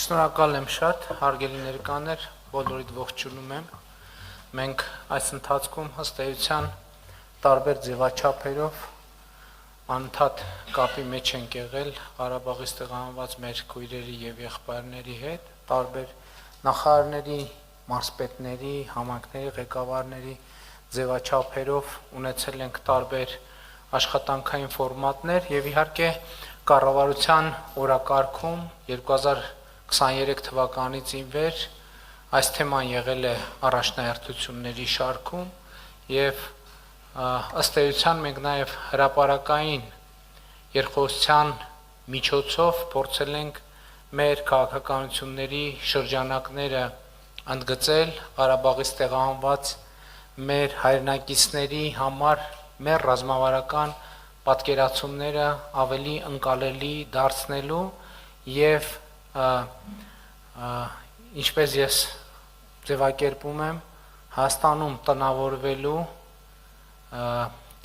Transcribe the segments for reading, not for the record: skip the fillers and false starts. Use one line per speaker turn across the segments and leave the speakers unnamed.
Շնորհակալ եմ շատ, հարգելի ներկաներ, բոլորիդ ողջունում եմ։ Մենք այս ընթացքում ըստ էության տարբեր ձևաչափերով անընդհատ կապի մեջ ենք եղել Ղարաբաղից տեղահանված մեր քույրերի եւ եղբայրների հետ, տարբեր նախարարների, մարզպետների, համայնքների ղեկավարների ձևաչափերով ունեցել ենք տարբեր աշխատանքային ֆորմատներ եւ իհարկե կառավարության օրակարգում 2023 թվականից ի վեր այս թեման եղել է առաջնահերթությունների շարքում եւ ըստ էության մենք նաեւ հրապարակային երկխոսության միջոցով փորձել ենք մեր քաղաքականությունների շրջանակները ընդգծել Ղարաբաղից տեղահանված մեր հայրենակիցների համար մեր ռազմավարական պատկերացումները ավելի ընկալելի դարձնելու եւ ինչպես ես ձևակերպում եմ Հայաստանում տնավորվելու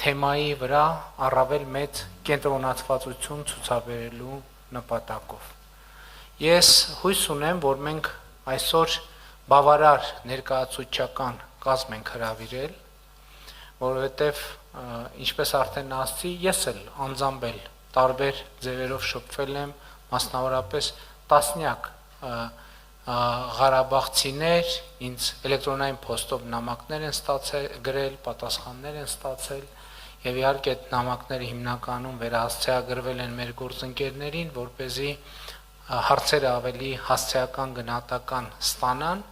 թեմայի վրա առավել մեծ կենտրոնացվածություն ցուցաբերելու նպատակով ես հույս ունեմ որ մենք այսօր բավարար ներկայացուցչական կազմ ենք հրավիրել որովհետեւ ինչպես արդեն ասացի ես էլ անձամբ տարբեր ձևերով շփվել եմ մասնավորապես տասնյակ ղարաբաղցիներ ինձ էլեկտրոնային փոստով նամակներ են ստացել գրել պատասխաններ են ստացել եւ իհարկե այդ նամակները հիմնականում վերահասցեագրվել են մեր գործընկերներին որպեսզի հարցերը ավելի հասցեական գնահատական ստանան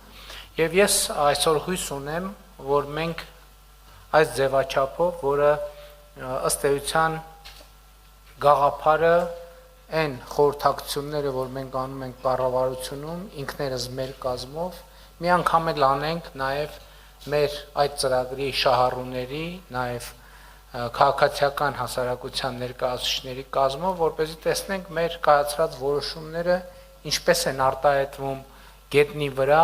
եւ ես այսօր հույս ունեմ որ մենք այս ձևաչափով որը ըստ էության գաղափարը այն խորհրդակցությունները որ մենք անում ենք կառավարությունում ինքներս մեր կազմով մի անգամ էլ անենք նաև մեր այդ ծրագրի շահառուների նաև քաղաքացիական հասարակության ներկայացուցիչների կազմով որպեսզի տեսնենք մեր կայացրած որոշումները ինչպես են արտահայտվում գետնի վրա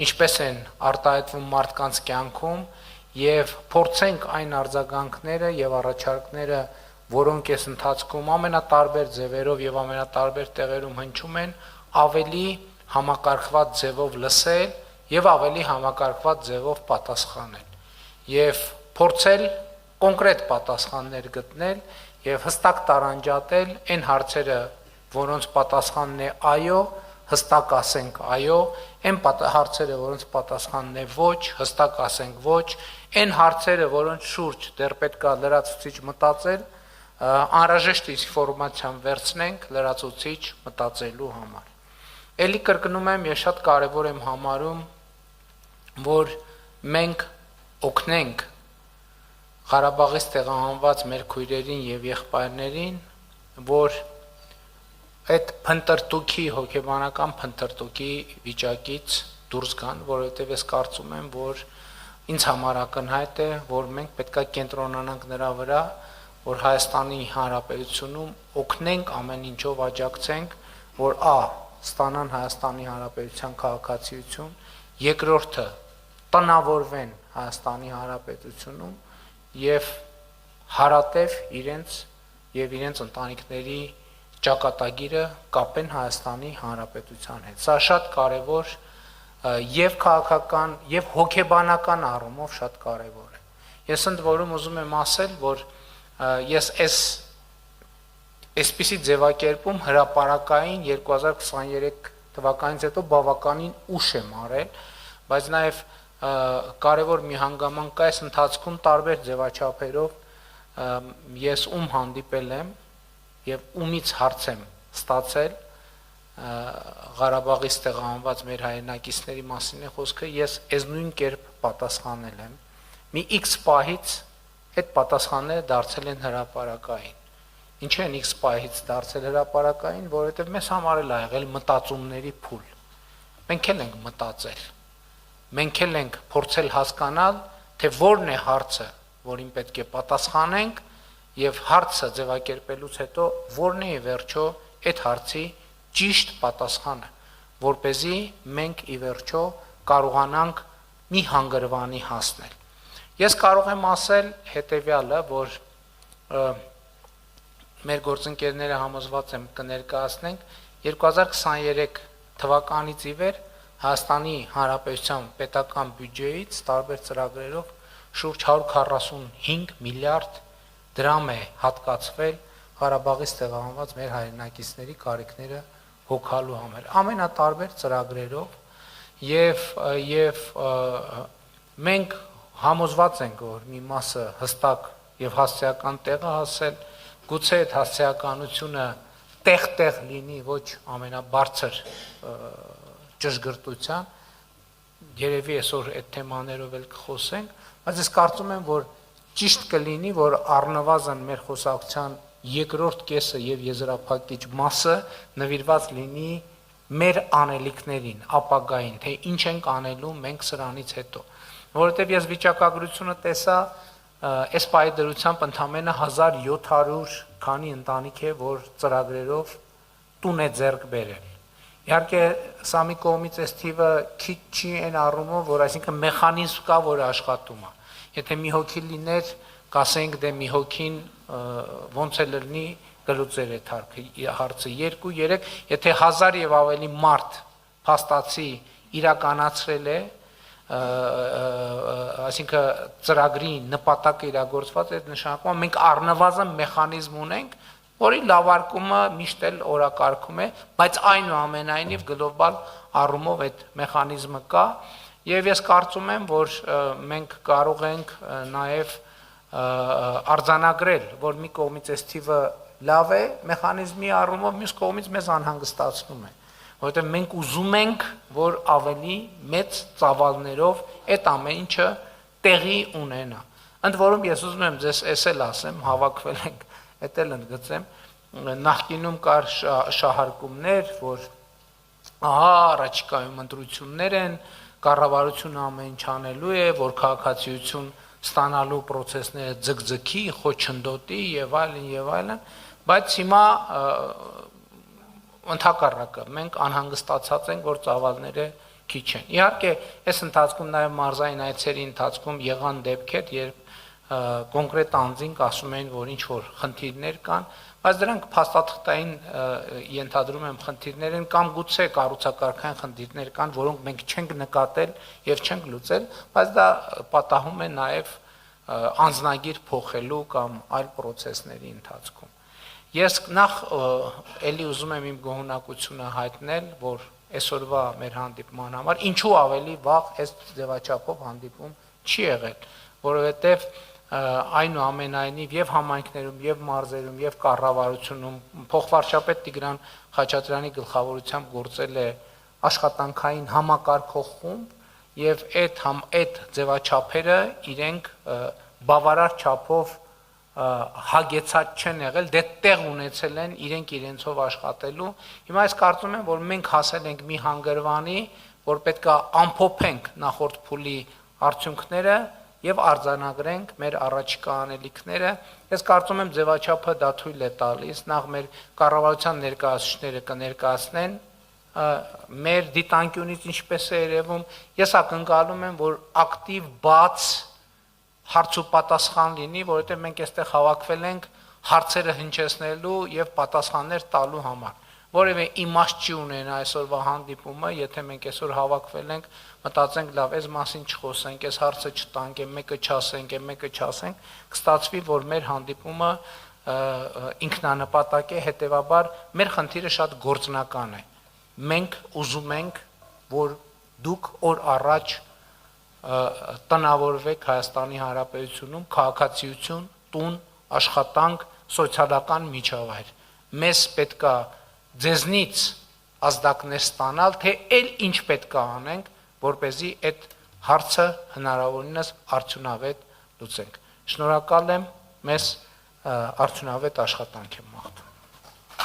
ինչպես են արտահայտվում մարդկանց կյանքում եւ փորձենք այն արձագանքները եւ առաջարկները որոնք այս ընթացքում ամենատարբեր ձևերով եւ ամենատարբեր տեղերում հնչում են ավելի համակարգված ձևով լսել եւ ավելի համակարգված ձևով պատասխանել եւ փորձել կոնկրետ պատասխաններ գտնել եւ հստակ տարանջատել այն հարցերը որոնց պատասխանն է այո հստակ ասենք այո այն հարցերը որոնց պատասխանն է ոչ հստակ ասենք ոչ այն հարցերը որոնց շուրջ դեռ պետք է լրացուցիչ մտածել անհրաժեշտ ինֆորմացիան վերցնենք լրացուցիչ մտածելու համար ելի կրկնում եմ ես շատ կարեւոր եմ համարում որ մենք օգնենք Ղարաբաղից տեղահանված մեր քույրերին եւ եղբայրներին որ այդ փնտրտուքի հոգեբանական փնտրտուքի վիճակից դուրս գան, որովհետև ես կարծում եմ, որ ինձ համար ակնհայտ է, որ մենք պետք է կենտրոնանանք նրա վրա, որ Հայաստանի Հանրապետությունում օգնենք ամեն ինչով աջակցենք, որ ստանան Հայաստանի Հանրապետության քաղաքացիություն, երկրորդը տնավորվեն Հայաստանի Հանրապետությունում եւ հարատև իրենց ընտանիքների ճակատագիրը կապեն Հայաստանի Հանրապետության հետ։ Սա շատ կարևոր եւ քաղաքական եւ հոգեբանական առումով շատ կարևոր է։ Ես ընդ որում ուզում եմ ասել, որ ես այսպիսի ձևակերպում հրապարակային 2023 թվականից հետո բավականին ուշ եմ արել, բայց նաեւ կարևոր մի հանգամանք կա այս ընթացքում տարբեր ձևաչափերով ես հանդիպել եմ եւ ումից հարց եմ ստացել Ղարաբաղից տեղահանված մեր հայրենակիցների մասին է խոսքը ես այս նույն կերպ պատասխանել եմ մի X պահից այդ պատասխանները դարձել են հրապարակային ինչ են X պահից դարձել հրապարակային որովհետեւ մեզ համար էլ ա եղել մտածումների փուլ մենք էլ ենք մտածել մենք էլ ենք փորձել հասկանալ թե որն է հարցը որին պետք է պատասխանենք եւ հարցը ձևակերպելուց հետո որն է վերջո այդ հարցի ճիշտ պատասխանը որպեսզի մենք ի վերջո կարողանանք մի հանգրվանի հասնել ես կարող եմ ասել հետեւյալը որ մեր գործընկերները համոզված եմ կներկայացնենք 2023 թվականից ի վեր Հայաստանի Հանրապետության պետական բյուջեից տարբեր ծրագրերով շուրջ 145 միլիարդ դրամ է հատկացվել Ղարաբաղից տեղահանված մեր հայրենակիցների կարիքները հոգալու համար ամենատարբեր ծրագրերով եւ մենք համոզված ենք որ մի մասը հստակ եւ հասարակական տեղ է հասել գուցե այդ հասարակականությունը տեղ լինի ոչ ամենաբարձր ճշգրտության երևի այսօր այդ թեմաներով էլ կխոսենք բայց ես կարծում եմ որ ճիշտ կլինի որ առնվազն մեր խոսակցության երկրորդ կեսը եւ եզրափակիչ մասը նվիրված լինի մեր անելիքներին ապագային թե ինչ ենք անելու մենք սրանից հետո որովհետեւ ես վիճակագրությունը տեսա այս պայդրությամբ ընդամենը 1700 քանի ընտանիք է որ ծրագրերով տուն է ձեռք բերել իհարկե սա մի կողմից այս թիվը քիչ չի այն առումով որ այսինքն մեխանիզմ կա որ աշխատում է եթե մի հոգի լիներ կասենք դե մի հոգին ոնց է լինի գլուծեր այդ հարցը 2-3 եթե 1000 եւ ավելի մարդ փաստացի իրականացրել է այսինքն ծրագրի նպատակը իրագործված է նշանակում մենք առնվազն մեխանիզմ ունենք որի լավարկումը միշտ էլ օրակարգում է բայց այնուամենայնիվ գլոբալ առումով այդ մեխանիզմը կա եւ ես կարծում եմ որ մենք կարող ենք նաեւ արձանագրել որ մի կողմից այս թիվը լավ է մեխանիզմի առումով մյուս կողմից մեզ անհանգստացնում է որովհետեւ մենք ուզում ենք որ ավելի մեծ ծավալներով այդ ամեն ինչը տեղի ունենա ընդ որում ես ուզում եմ ձեզ էսել ասեմ հավաքվել ենք Էդ էլ ընդգծեմ նախկինում կար շահարկումներ որ ահա առաջիկայում ընտրություններ են կառավարությունը ամեն ինչ անելու է որ քաղաքացիություն ստանալու process-ները ձգձգի խոչընդոտի եւ այլն բայց հիմա ընդհակառակը մենք անհանգստացած ենք որ ծավալները քիչ են իհարկե այս ընթացքում նաեւ մարզային այցերի ընթացքում եղան դեպքեր երբ կոնկրետ անձինք ասում են որ ինչ որ խնդիրներ կան բայց դրանք փաստաթղթային ենթադրում եմ խնդիրներ են կամ գուցե կառուցակարգային խնդիրներ կան որոնք մենք չենք նկատել եւ չենք լուծել բայց դա պատահում է նաեւ անձնագիր փոխելու կամ այլ process-ների ընթացքում ես նախ ելի ուզում եմ իմ գոհունակությունը հայտնել որ այսօրվա մեր հանդիպման համար ինչու ավելի վաղ այս ձևաչափով հանդիպում չի եղել որովհետեւ այնուամենայնիվ եւ համայնքներում եւ մարզերում եւ կառավարությունում փոխվարչապետ Տիգրան Խաչատրյանի գլխավորությամբ գործել է աշխատանքային համակարգող խումբ եւ այդ ձևաչափերը իրենք բավարար չափով հագեցած չեն եղել դե տեղ ունեցել են իրենք իրենցով աշխատելու հիմա ես կարծում եմ որ մենք հասել ենք մի հանգրվանի որ պետքա ամփոփենք նախորդ փուլի արդյունքները եւ արձանագրենք մեր առաջիկա անելիքները ես կարծում եմ ձևաչափը դա թույլ է տալիս նախ մեր կառավարության ներկայացուցիչները կներկայացնեն մեր դիտանկյունից ինչպես է երևում ես ակնկալում եմ որ ակտիվ բաց հարց ու պատասխան լինի որովհետեւ մենք այստեղ հավաքվել ենք հարցերը հնչեցնելու եւ պատասխաններ տալու համար որևէ իմաստ չի ունենա այսօրվա հանդիպումը եթե մենք այսօր հավաքվել ենք մտածենք լավ այս մասին չխոսենք այս հարցը չտանք մեկը չասենք կստացվի որ մեր հանդիպումը ինքնանպատակ է հետեւաբար մեր խնդիրը շատ գործնական է մենք ուզում ենք որ դուք օր առաջ տնավորվեք Հայաստանի Հանրապետությունում քաղաքացիություն տուն աշխատանք սոցիալական միջավայր մեզ պետքա ձեզնից ազդակներ ստանալ թե էլ ինչ պետքա անենք որպեսզի այդ հարցը հնարավորինս արդյունավետ լուծենք շնորհակալ եմ մեզ արդյունավետ աշխատանք եմ մաղթում